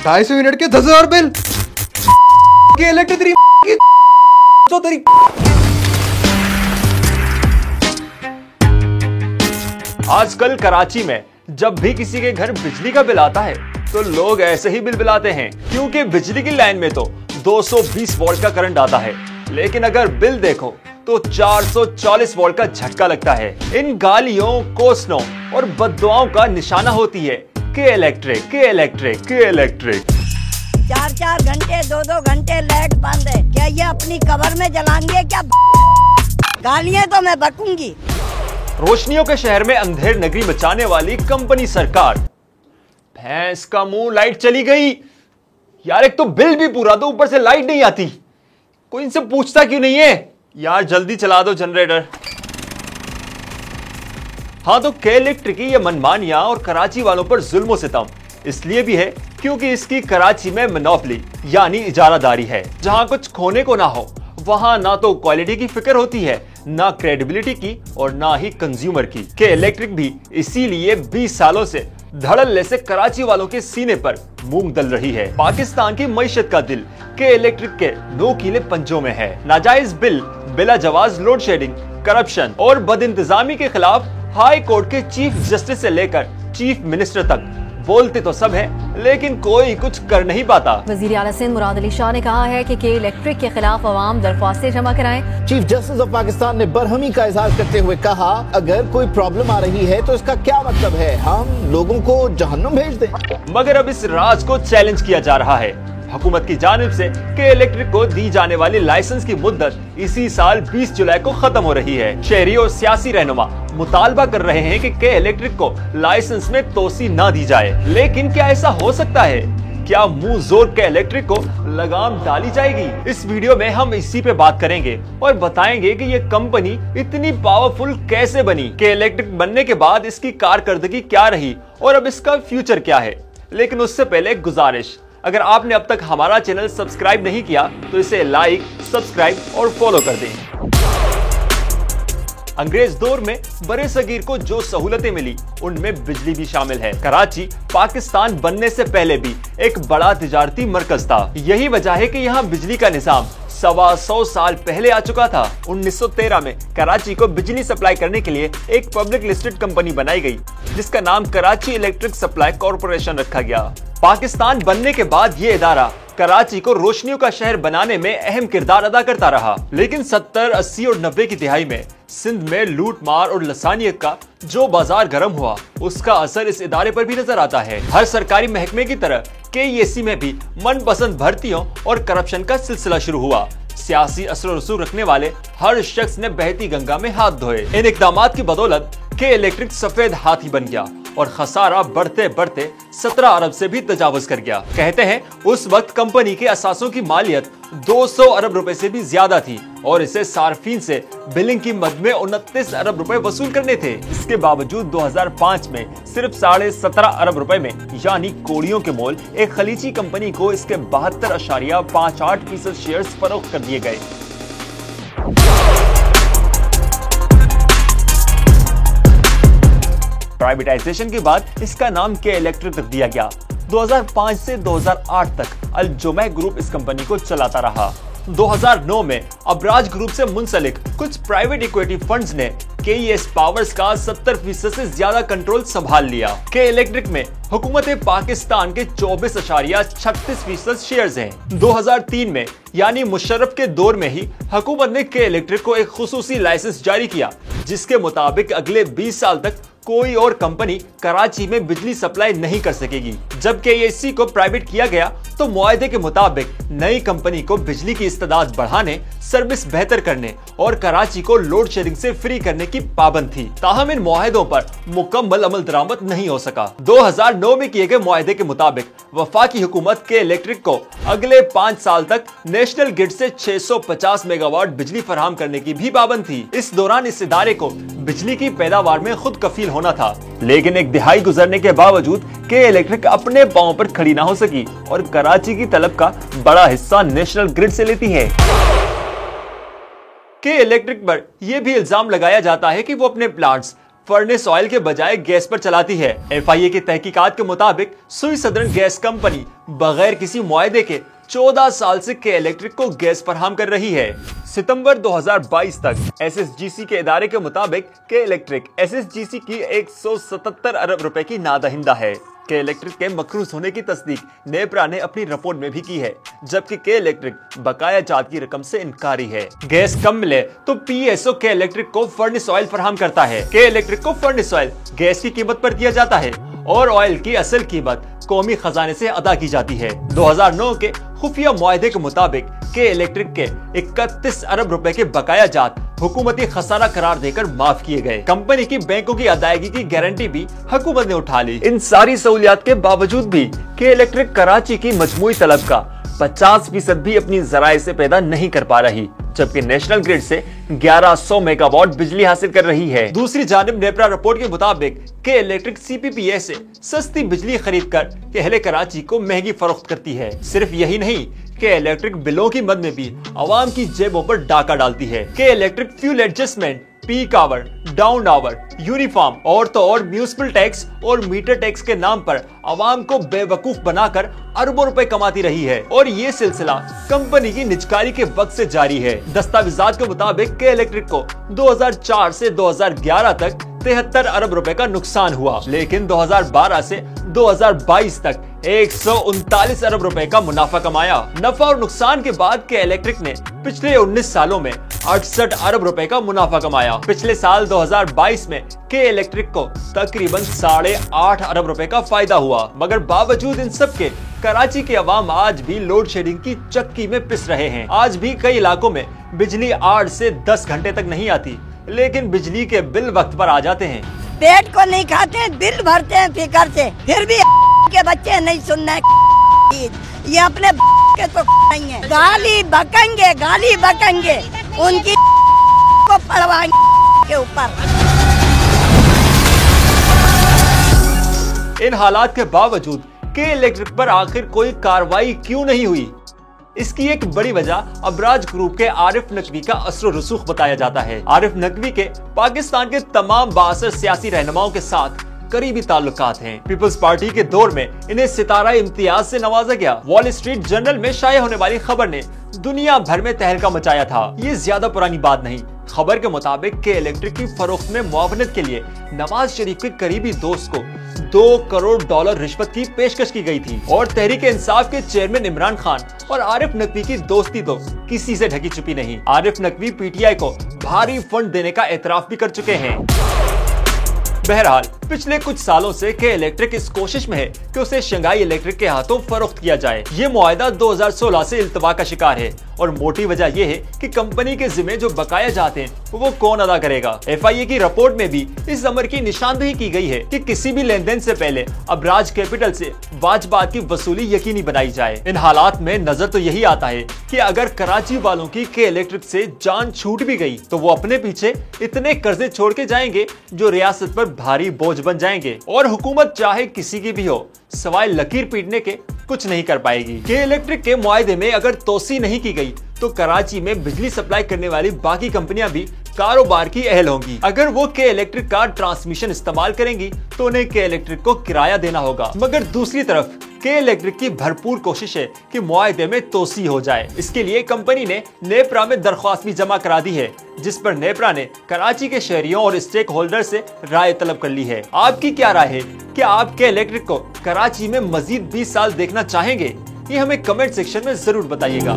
250 unit के 10,000 bill के electric तेरी आजकल कराची में जब भी किसी के घर बिजली का बिल आता है तो लोग ऐसे ही बिल बिलाते हैं, क्योंकि बिजली की लाइन में तो 220 वोल्ट का करंट आता है, लेकिन अगर बिल देखो तो 440 वोल्ट का झटका लगता है। इन गालियों, कोसनों और बद्दुआओं का निशाना होती है के इलेक्ट्रिक। 4-4 घंटे 2-2 घंटे लाइट बंद है, क्या ये अपनी कब्र में जलाएंगे क्या? गालियां तो मैं बकूंगी। रोशनियों के शहर में अंधेर नगरी मचाने वाली कंपनी सरकार। भैंस का मुंह, लाइट चली गई यार। एक तो बिल भी पूरा दो, ऊपर से लाइट नहीं आती। कोई इनसे पूछता क्यों नहीं है यार? जल्दी चला दो जनरेटर। हाँ, तो के इलेक्ट्रिक की ये मनमानियां और कराची वालों पर जुल्म सितम इसलिए भी है क्योंकि इसकी कराची में मोनोपोली यानी इजारादारी है। जहां कुछ खोने को ना हो वहां ना तो क्वालिटी की फिक्र होती है, ना क्रेडिबिलिटी की और ना ही कंज्यूमर की। के इलेक्ट्रिक भी इसीलिए 20 सालों से धड़ल्ले से कराची वालों के सीने पर मूंग दल रही है। पाकिस्तान की मईशत का दिल के इलेक्ट्रिक के नोकीले पंजों में है। नाजायज बिल, बिला जवाज लोड शेडिंग, करप्शन और बदइंतजामी के खिलाफ हाई कोर्ट के चीफ जस्टिस से लेकर चीफ मिनिस्टर तक बोलते तो सब हैं, लेकिन कोई कुछ कर नहीं पाता। वजीर आला सिंध मुराद अली शाह ने कहा है कि के इलेक्ट्रिक के खिलाफ अवाम दरख्वास्तें जमा कराएं। चीफ जस्टिस ऑफ पाकिस्तान ने बरहमी का इजहार करते हुए कहा, अगर कोई प्रॉब्लम आ रही है तो इसका क्या मतलब है, हम लोगों को जहन्नुम भेज दें। मगर अब इस राज को चैलेंज किया जा रहा है। हुकूमत की जानिब से के इलेक्ट्रिक को दी जाने वाली लाइसेंस की मुद्दत इसी साल 20 जुलाई को खत्म हो रही है। शहरी और सियासी रहनुमा मुतालबा कर रहे हैं कि के इलेक्ट्रिक को लाइसेंस में तोसी ना दी जाए, लेकिन क्या ऐसा हो सकता है? क्या मुंह जोर के इलेक्ट्रिक को लगाम डाली जाएगी? इस वीडियो में हम इसी पे बात करेंगे और बताएंगे कि ये कंपनी इतनी पावरफुल कैसे बनी, के इलेक्ट्रिक बनने के बाद इसकी कारकर्दगी क्या रही और अब इसका फ्यूचर क्या है। लेकिन उससे पहले एक गुजारिश, अगर आपने अब तक हमारा चैनल सब्सक्राइब नहीं किया तो इसे लाइक, सब्सक्राइब और फॉलो कर दें। अंग्रेज दौर में बड़े सगीर को जो सहूलतें मिली उनमें बिजली भी शामिल है। कराची पाकिस्तान बनने से पहले भी एक बड़ा तिजारती मरकज था। यही वजह है कि यहाँ बिजली का निजाम 125 साल पहले आ चुका था। 1913 में कराची को बिजली सप्लाई करने के लिए एक पब्लिक लिस्टेड कंपनी बनाई गई, जिसका नाम कराची इलेक्ट्रिक सप्लाई कॉरपोरेशन रखा गया। पाकिस्तान बनने के बाद ये इदारा कराची को रोशनियों का शहर बनाने में अहम किरदार अदा करता रहा। लेकिन 70, 80 और 90 की दिहाई में सिंध में लूट मार और लसानियत का जो बाजार गर्म हुआ, उसका असर इस इदारे पर भी नजर आता है। हर सरकारी महकमे की तरह KEC में भी मनपसंद भर्तियों और करप्शन का सिलसिला शुरू हुआ। सियासी असर रसूख रखने वाले हर शख्स ने बहती गंगा में हाथ धोए। इन इकदामात की बदौलत के इलेक्ट्रिक सफेद हाथी बन गया और खसारा बढ़ते बढ़ते 17 अरब से भी तजावुज कर गया। कहते हैं उस वक्त कंपनी के असासों की मालियत 200 अरब रुपए से भी ज्यादा थी और इसे सार्फिन से बिलिंग की मद में 29 अरब रुपए वसूल करने थे। इसके बावजूद 2005 में सिर्फ 17.5 अरब रुपए में यानी कोड़ियों के मोल एक खलीजी कंपनी को इसके 72.58% शेयर्स फरोख्त कर दिए गए। प्राइवेटाइजेशन के बाद इसका नाम के इलेक्ट्रिक रख दिया गया। 2005 से 2008 तक अल जुमैह ग्रुप इस कंपनी को चलाता रहा। 2009 में अबराज ग्रुप से मुंसलिक कुछ प्राइवेट इक्विटी फंड्स ने KES पावर्स का 70% से ज्यादा कंट्रोल संभाल लिया। के इलेक्ट्रिक में हुकूमत पाकिस्तान के 24.36% शेयर्स हैं। 2003 में यानी मुशर्रफ के दौर में ही हुकूमत ने के इलेक्ट्रिक को एक खुसूसी लाइसेंस जारी किया, जिसके मुताबिक अगले 20 साल तक कोई और कंपनी कराची में बिजली सप्लाई नहीं कर सकेगी। जब KEC को प्राइवेट किया गया तो मुआहदे के मुताबिक नई कंपनी को बिजली की इस्तेदाद बढ़ाने, सर्विस बेहतर करने और कराची को लोड शेडिंग से फ्री करने की पाबंद थी। ताहम इन मुआहदों पर मुकम्मल अमल दरामद नहीं हो सका। 2009 में किए गए मुआहदे के मुताबिक वफाकी हुकूमत के इलेक्ट्रिक को अगले 5 साल तक नेशनल ग्रिड से 650 मेगावाट बिजली फराहम करने की भी पाबंद थी। इस दौरान इस इदारे को बिजली की पैदावार में खुद कफील होना था, लेकिन एक दिहाई गुजरने के बावजूद के इलेक्ट्रिक अपने पांव पर खड़ी ना हो सकी और कराची की तलब का बड़ा हिस्सा नेशनल ग्रिड से लेती है। के इलेक्ट्रिक पर यह भी इल्जाम लगाया जाता है कि वो अपने प्लांट्स फर्नेस ऑयल के बजाय गैस पर चलाती है। FIA की तहकीकात के मुताबिक सुई सदर्न गैस कंपनी बगैर किसी मुआहदे के 14 साल से के इलेक्ट्रिक को गैस फराहम कर रही है। सितंबर 2022 तक SSGC के इदारे के मुताबिक के इलेक्ट्रिक SSGC की 177 अरब रुपए की नादहिंदा है। के इलेक्ट्रिक के मकरूज होने की तस्दीक नेप्रा ने अपनी रिपोर्ट में भी की है, जबकि के इलेक्ट्रिक बकाया जात की रकम से इनकारी है। गैस कम मिले तो PSO के इलेक्ट्रिक को फर्नेस ऑयल फराहम करता है। के इलेक्ट्रिक को फर्नेस ऑयल गैस की कीमत पर दिया जाता है और ऑयल की असल कीमत कौमी खजाने से अदा की जाती है। 2009 के खुफिया मुआहदे के मुताबिक के इलेक्ट्रिक के 31 अरब रुपए के बकाया जात हुकूमती खसारा करार देकर माफ किए गए। कंपनी की बैंकों की अदायगी की गारंटी भी हुकूमत ने उठा ली। इन सारी सहूलियात के बावजूद भी के इलेक्ट्रिक कराची की मजमूई तलब का 50% भी अपनी जराए से पैदा नहीं कर पा रही, जबकि नेशनल ग्रिड से 1100 मेगावाट बिजली हासिल कर रही है। दूसरी जानिब नेप्रा रिपोर्ट के मुताबिक के इलेक्ट्रिक CPPA से सस्ती बिजली खरीद कर अहले कराची को महंगी फरोख्त करती है। सिर्फ यही नहीं, के इलेक्ट्रिक बिलों की मद में भी आवाम की जेबों पर डाका डालती है। K Electric fuel adjustment, peak hour, down hour, uniform और तो और म्यूनिसिपल टैक्स और मीटर टैक्स के नाम पर आवाम को बेवकूफ बनाकर अरबों रुपए कमाती रही है और ये सिलसिला कंपनी की निजकारी के वक्त से जारी है। दस्तावेजात के मुताबिक के इलेक्ट्रिक को 2004 से 2011 तक 73 अरब रुपए का नुकसान हुआ, लेकिन 2012 से 2022 तक 139 अरब रुपए का मुनाफा कमाया। नफा और नुकसान के बाद के इलेक्ट्रिक ने पिछले 19 सालों में 68 अरब रुपए का मुनाफा कमाया। पिछले साल 2022 में के इलेक्ट्रिक को तकरीबन 8.5 अरब रुपए का फायदा हुआ, मगर बावजूद इन सब के कराची के अवाम आज भी लोड शेडिंग की चक्की में पिस रहे हैं। आज भी कई इलाकों में बिजली 8 से 10 घंटे तक नहीं आती, लेकिन बिजली के बिल वक्त पर आ जाते हैं। पेट को नहीं खाते, बिल भरते हैं फिकर से, फिर भी के बच्चे नहीं सुनना है। ये अपने के तो नहीं है, गाली बकेंगे उनकी को पड़वाएंगे के ऊपर। इन हालात के बावजूद के इलेक्ट्रिक पर आखिर कोई कार्रवाई क्यों नहीं हुई? इसकी एक बड़ी वजह अबराज ग्रुप के आरिफ नकवी का असर रसूख बताया जाता है। आरिफ नकवी के पाकिस्तान के तमाम बाअसर सियासी रहनुमाओं के साथ करीबी ताल्लुकात हैं। पीपल्स पार्टी के दौर में इन्हें सितारा इम्तियाज से नवाजा गया। वॉल स्ट्रीट जर्नल में शाया होने वाली खबर ने दुनिया भर में तहलका मचाया था। ये ज्यादा पुरानी बात नहीं। खबर के मुताबिक के इलेक्ट्रिक की फरोख्त में मुआवनत के लिए नवाज शरीफ के करीबी दोस्त को $2 करोड़ रिश्वत की पेशकश की गई थी और तहरीक इंसाफ के चेयरमैन इमरान खान और आरिफ नकवी की दोस्ती तो किसी से ढकी छुपी नहीं। आरिफ नकवी PTI को भारी फंड देने का एतराफ भी कर चुके हैं। बहरहाल पिछले कुछ सालों से के इलेक्ट्रिक इस कोशिश में है कि उसे शंघाई इलेक्ट्रिक के हाथों फरोख्त किया जाए। ये मुआहदा 2016 से इल्तवा का शिकार है और मोटी वजह यह है कि कंपनी के जिम्मे जो बकाया जाते हैं वो कौन अदा करेगा। FIA की रिपोर्ट में भी इस अमर की निशानदेही की गई है कि किसी भी लेन देन से पहले अबराज कैपिटल से वाजबात की वसूली यकीनी बनाई जाए। इन हालात में नजर तो यही आता है कि अगर कराची वालों की के इलेक्ट्रिक से जान छूट भी गई तो वो अपने पीछे इतने कर्जे छोड़ के जाएंगे जो रियासत पर भारी बोझ बन जाएंगे और हुकूमत चाहे किसी की भी हो सवाए लकीर पीटने के कुछ नहीं कर पाएगी। के इलेक्ट्रिक के मुआहदे में अगर तोसी नहीं की गई तो कराची में बिजली सप्लाई करने वाली बाकी कंपनियां भी कारोबार की अहल होंगी। अगर वो के इलेक्ट्रिक का ट्रांसमिशन इस्तेमाल करेंगी तो उन्हें के इलेक्ट्रिक को किराया देना होगा, मगर दूसरी तरफ के इलेक्ट्रिक की भरपूर कोशिश है कि मुआहदे में तोसी हो जाए। इसके लिए कंपनी ने नेप्रा में दरख्वास्त भी जमा करा दी है, जिस पर नेप्रा ने कराची के शहरियों और स्टेक होल्डर से राय तलब कर ली है। आपकी क्या राय है? क्या आप के इलेक्ट्रिक को कराची में मजीद 20 साल देखना चाहेंगे? ये हमें कमेंट सेक्शन में जरूर बताइएगा।